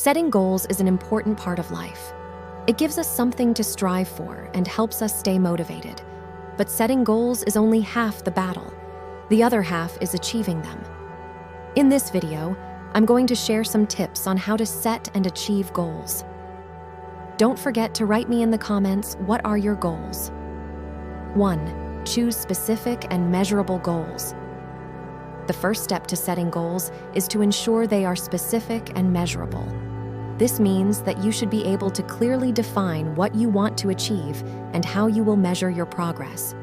Setting goals is an important part of life. It gives us something to strive for and helps us stay motivated. But setting goals is only half the battle. The other half is achieving them. In this video, I'm going to share some tips on how to set and achieve goals. Don't forget to write me in the comments, what are your goals? 1. Choose specific and measurable goals. The first step to setting goals is to ensure they are specific and measurable. This means that you should be able to clearly define what you want to achieve and how you will measure your progress.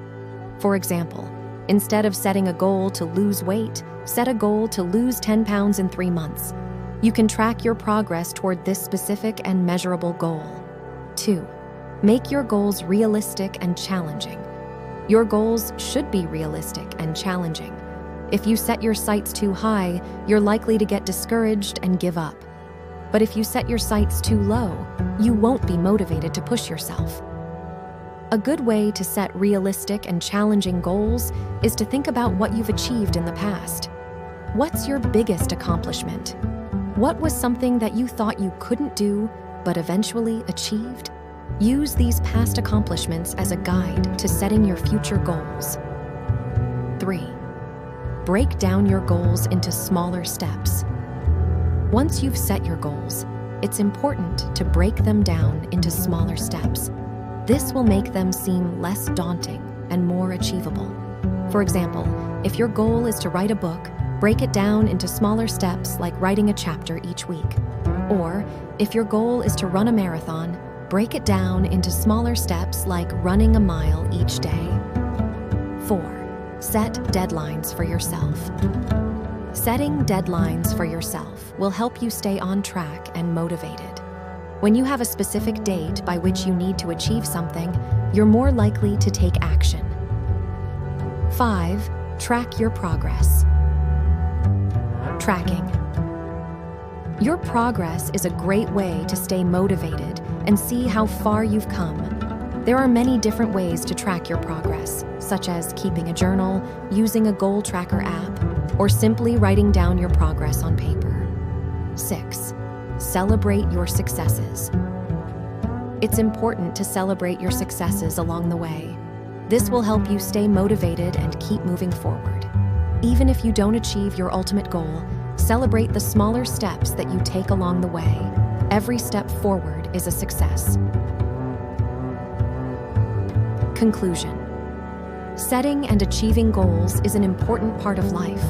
For example, instead of setting a goal to lose weight, set a goal to lose 10 pounds in 3 months. You can track your progress toward this specific and measurable goal. 2. Make your goals realistic and challenging. Your goals should be realistic and challenging. If you set your sights too high, you're likely to get discouraged and give up. But if you set your sights too low, you won't be motivated to push yourself. A good way to set realistic and challenging goals is to think about what you've achieved in the past. What's your biggest accomplishment? What was something that you thought you couldn't do, but eventually achieved? Use these past accomplishments as a guide to setting your future goals. 3. Break down your goals into smaller steps. Once you've set your goals, it's important to break them down into smaller steps. This will make them seem less daunting and more achievable. For example, if your goal is to write a book, break it down into smaller steps like writing a chapter each week. Or, if your goal is to run a marathon, break it down into smaller steps like running a mile each day. 4. Set deadlines for yourself. Setting deadlines for yourself will help you stay on track and motivated. When you have a specific date by which you need to achieve something, you're more likely to take action. 5. Track your progress. Tracking. Your progress is a great way to stay motivated and see how far you've come. There are many different ways to track your progress, such as keeping a journal, using a goal tracker app, or simply writing down your progress on paper. 6. Celebrate your successes. It's important to celebrate your successes along the way. This will help you stay motivated and keep moving forward. Even if you don't achieve your ultimate goal, celebrate the smaller steps that you take along the way. Every step forward is a success. Conclusion. Setting and achieving goals is an important part of life.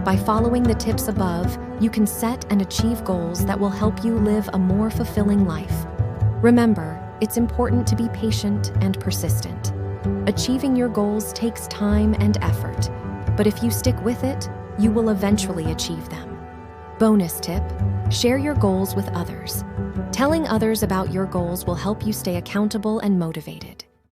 By following the tips above, you can set and achieve goals that will help you live a more fulfilling life. Remember, it's important to be patient and persistent. Achieving your goals takes time and effort, but if you stick with it, you will eventually achieve them. Bonus tip: share your goals with others. Telling others about your goals will help you stay accountable and motivated.